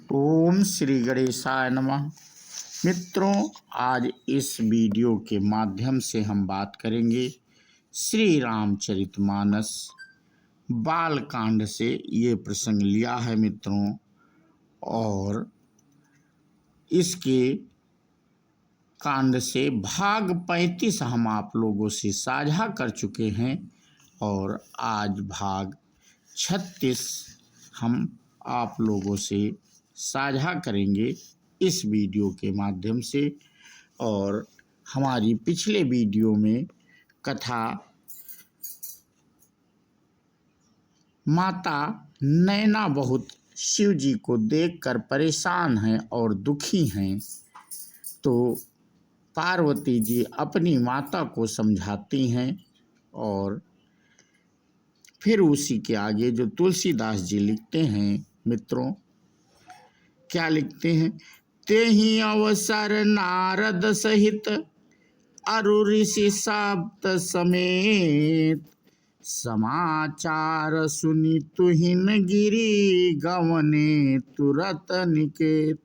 ओम श्री गणेशाय नमः। मित्रों, आज इस वीडियो के माध्यम से हम बात करेंगे श्री रामचरितमानस बाल कांड से ये प्रसंग लिया है मित्रों, और इसके कांड से भाग 35 हम आप लोगों से साझा कर चुके हैं और आज भाग 36 हम आप लोगों से साझा करेंगे इस वीडियो के माध्यम से। और हमारी पिछले वीडियो में कथा माता नैना बहुत शिव जी को देखकर परेशान हैं और दुखी हैं, तो पार्वती जी अपनी माता को समझाती हैं और फिर उसी के आगे जो तुलसीदास जी लिखते हैं मित्रों, क्या लिखते हैं? तेहि अवसर नारद सहित अरु ऋषि सप्त समेत समाचार सुनि तुहिन गिरी गवने तुरत निकेत।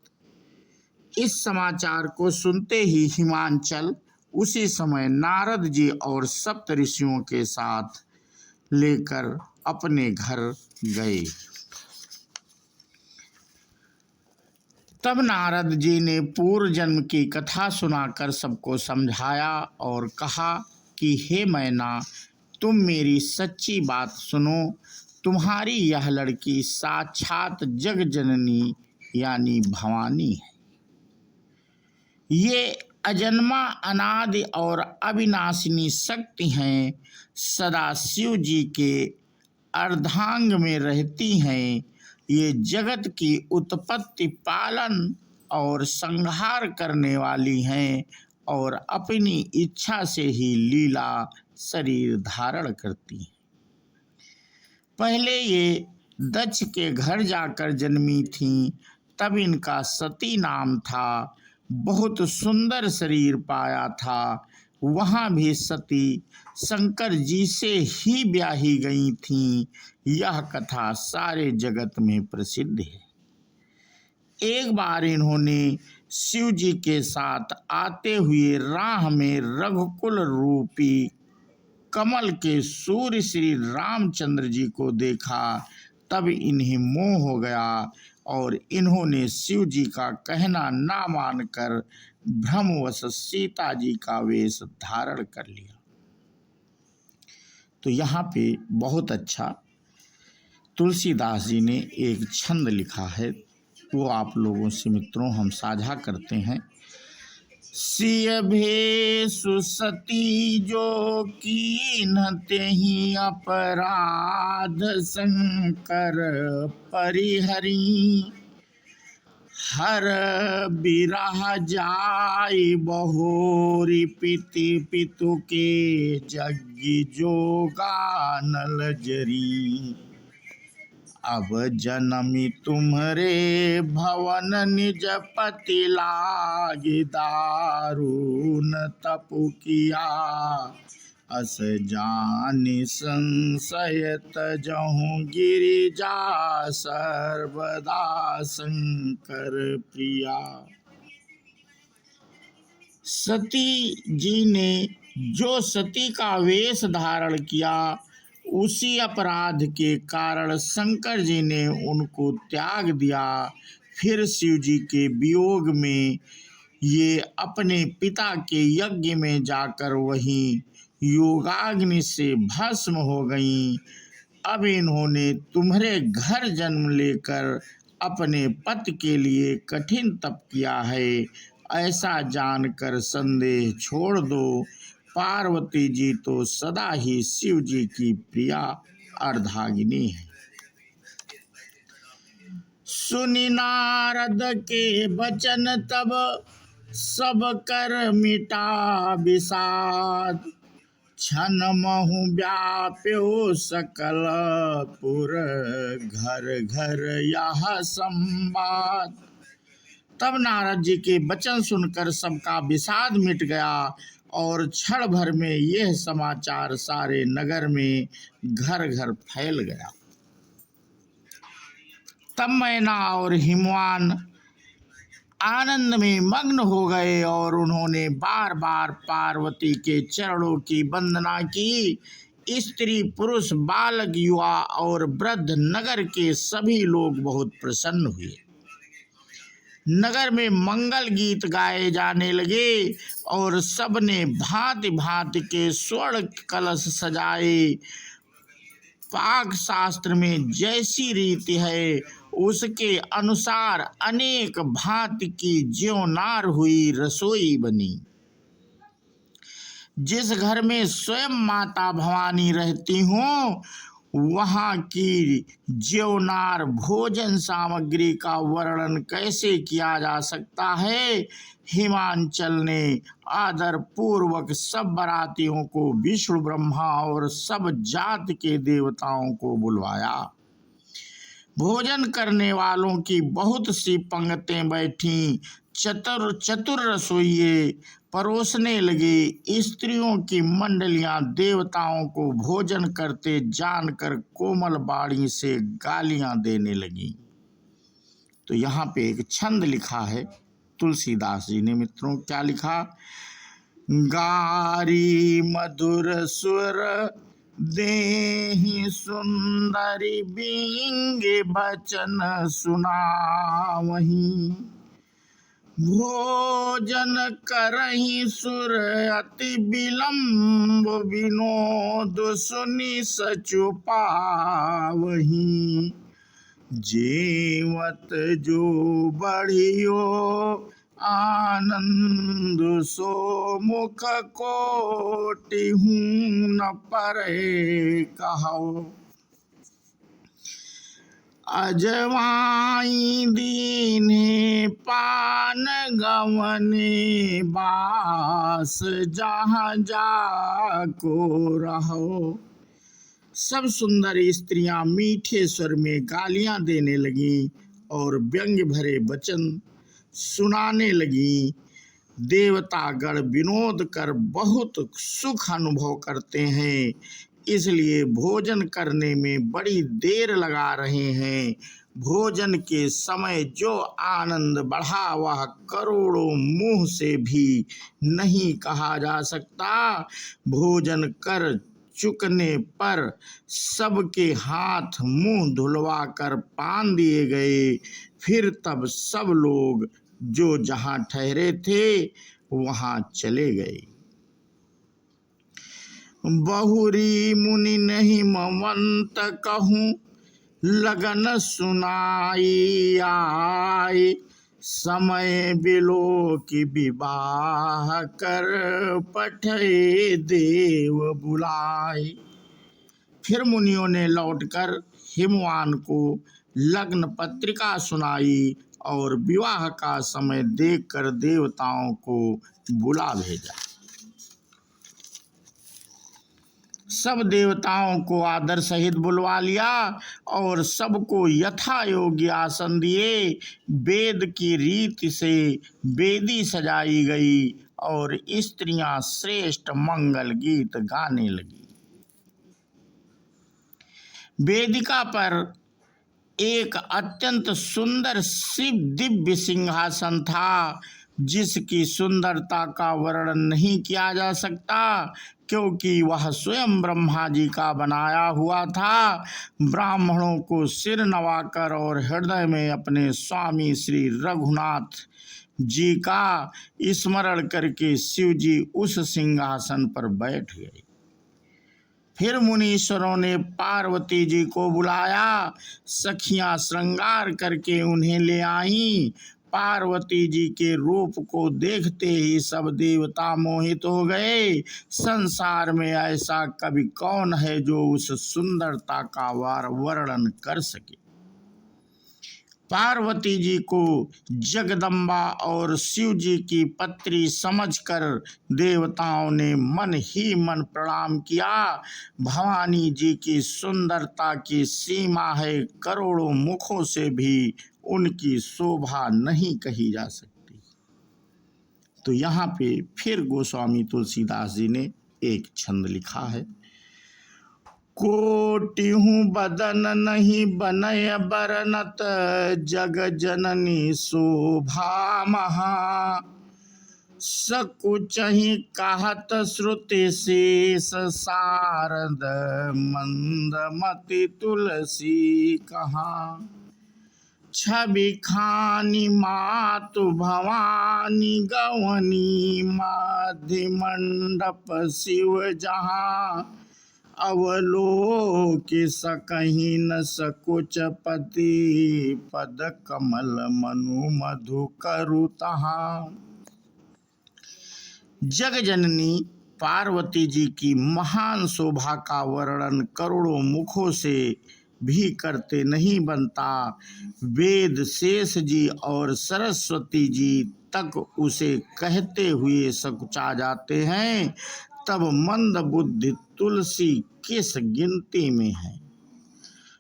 इस समाचार को सुनते ही हिमांचल उसी समय नारद जी और सप्त ऋषियों के साथ लेकर अपने घर गए। तब नारद जी ने पूर्व जन्म की कथा सुनाकर सबको समझाया और कहा कि हे मैना, तुम मेरी सच्ची बात सुनो। तुम्हारी यह लड़की साक्षात जग जननी यानी भवानी है। ये अजन्मा अनादि और अविनाशिनी शक्ति हैं, सदा शिव जी के अर्धांग में रहती हैं। ये जगत की उत्पत्ति, पालन और संहार करने वाली हैं और अपनी इच्छा से ही लीला शरीर धारण करती हैं। पहले ये दक्ष के घर जाकर जन्मी थीं, तब इनका सती नाम था। बहुत सुंदर शरीर पाया था। वहाँ भी सती शंकर जी से ही ब्याही गई थीं। यह कथा सारे जगत में प्रसिद्ध है। एक बार इन्होंने शिव जी के साथ आते हुए राह में रघुकुल रूपी कमल के सूर्य श्री रामचंद्र जी को देखा। तब इन्हें मोह हो गया और इन्होंने शिव जी का कहना ना मानकर भ्रमवश सीता जी का वेश धारण कर लिया। तो यहाँ पे बहुत अच्छा तुलसीदास जी ने एक छंद लिखा है, वो आप लोगों से मित्रों हम साझा करते हैं। सिय भेषु सती जो कीन तेहि अपराध शंकर परिहरी। हर बिरह जाय बहोरी पिति पितु के जग्गी जोगा नल जरी। अब जनमी तुम्हरे भवन निज पति लागी दारुण तपु किया। अस जानि संशय तजहु गिरिजा सर्वदा शंकर प्रिया। सती जी ने जो सती का वेश धारण किया, उसी अपराध के कारण शंकर जी ने उनको त्याग दिया। फिर शिव जी के वियोग में ये अपने पिता के यज्ञ में जाकर वहीं योगाग्नि से भस्म हो गईं। अब इन्होंने तुम्हारे घर जन्म लेकर अपने पति के लिए कठिन तप किया है। ऐसा जानकर संदेह छोड़ दो। पार्वती जी तो सदा ही शिव जी की प्रिया अर्धांगिनी है। सुनि नारद के वचन तब सब कर मिटा विषाद। क्षण महु व्याप्यो सकल पुर घर घर यह संवाद। तब नारद जी के वचन सुनकर सबका विषाद मिट गया और क्षण भर में यह समाचार सारे नगर में घर घर फैल गया। तब मैना और हिमवान आनंद में मग्न हो गए और उन्होंने बार बार पार्वती के चरणों की वंदना की। स्त्री पुरुष बालक युवा और वृद्ध नगर के सभी लोग बहुत प्रसन्न हुए। नगर में मंगल गीत गाए जाने लगे और सबने भांति भांति के स्वर्ण कलश सजाए। पाक शास्त्र में जैसी रीति है उसके अनुसार अनेक भांति की ज्योनार हुई रसोई बनी। जिस घर में स्वयं माता भवानी रहती हों वहाँ की ज्योनार भोजन सामग्री का वर्णन कैसे किया जा सकता है। हिमांचल ने आदर पूर्वक सब बारातियों को विष्णु ब्रह्मा और सब जात के देवताओं को बुलवाया। भोजन करने वालों की बहुत सी पंक्तियां बैठी। चतुर रसोइये परोसने लगे। स्त्रियों की मंडलियां देवताओं को भोजन करते जानकर कोमल बाणी से गालियां देने लगी। तो यहाँ पे एक छंद लिखा है तुलसीदास जी ने। मित्रों क्या लिखा? गारी मधुर सुर देहि सुंदरी बिंगे बचन सुनावहीं। भोजन करहि सुर अति विलंब विनोद सुनि सचु पावहीं। जेवत जो बढ़ियो आनंद सो मुख कोटि न परे कहो। अजवाई दीने पान गवने बास जहाँ जाको रहो। सब सुंदर स्त्रियां मीठे स्वर में गालियां देने लगी और व्यंग्य भरे वचन सुनाने लगी। देवतागण विनोद कर बहुत सुख अनुभव करते हैं, इसलिए भोजन करने में बड़ी देर लगा रहे हैं। भोजन के समय जो आनंद बढ़ा वह करोड़ों मुंह से भी नहीं कहा जा सकता। भोजन कर चुकने पर सबके हाथ मुंह धुलवा कर पान दिए गए। फिर तब सब लोग जो जहां ठहरे थे वहां चले गए। बहुरी मुनि नहीं ममंत कहूँ लगन सुनाई आए। समय बिलो की विवाह कर पठे देव बुलाए। फिर मुनियों ने लौटकर हिमवान को लग्न पत्रिका सुनाई और विवाह का समय देखकर देवताओं को बुला भेजा। सब देवताओं को आदर सहित बुलवा लिया और सबको यथा योग्य आसन दिए। वेद की रीति से वेदी सजाई गई और स्त्रियां श्रेष्ठ मंगल गीत गाने लगी। वेदिका पर एक अत्यंत सुंदर शिव दिव्य सिंहासन था, जिसकी सुंदरता का वर्णन नहीं किया जा सकता क्योंकि वह स्वयं ब्रह्मा जी का बनाया हुआ था। ब्राह्मणों को सिर नवाकर और हृदय में अपने स्वामी श्री रघुनाथ जी का स्मरण करके शिव जी उस सिंहासन पर बैठ गए। फिर मुनीश्वरों ने पार्वती जी को बुलाया। सखियां श्रृंगार करके उन्हें ले आईं। पार्वती जी के रूप को देखते ही सब देवता मोहित हो गए। संसार में ऐसा कवि कौन है जो उस सुंदरता का वर्णन कर सके। पार्वती जी को जगदम्बा और शिव जी की पत्री समझकर देवताओं ने मन ही मन प्रणाम किया। भवानी जी की सुंदरता की सीमा है, करोड़ों मुखों से भी उनकी शोभा नहीं कही जा सकती। तो यहाँ पे फिर गोस्वामी तुलसीदास जी ने एक छंद लिखा है। कोटि हूँ बदन नहीं बनय बरनत, जग जननी शोभा महा। सकुचहि कहत श्रुति शेष, शारद मंदमति तुलसी कहाँ। छवि खानी मातु भवानी, गवनी माधि मंडप शिव जहाँ। अवलोकि सकहि न सकुच पति, पद कमल मनु मधु करु तहाँ। जग जननी पार्वती जी की महान शोभा का वर्णन करोड़ों मुखों से भी करते नहीं बनता। वेद शेष जी और सरस्वती जी तक उसे कहते हुए सकुचा जाते हैं, तब मंद बुद्धि तुलसी किस गिनती में है।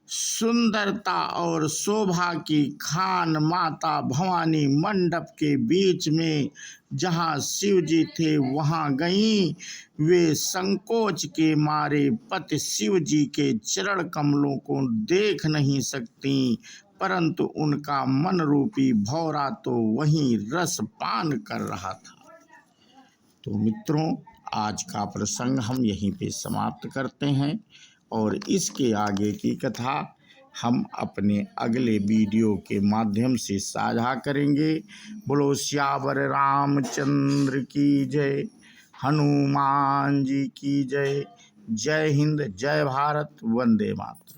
सुंदरता और शोभा की खान माता भवानी मंडप के बीच में जहाँ शिव जी थे वहाँ गईं। वे संकोच के मारे पति शिव जी के चरण कमलों को देख नहीं सकती, परंतु उनका मन रूपी भौरा तो वहीं रस पान कर रहा था। तो मित्रों, आज का प्रसंग हम यहीं पे समाप्त करते हैं और इसके आगे की कथा हम अपने अगले वीडियो के माध्यम से साझा करेंगे। बोलो सियावर रामचंद्र की जय, हनुमान जी की जय। जय हिंद, जय भारत, वंदे मातरम।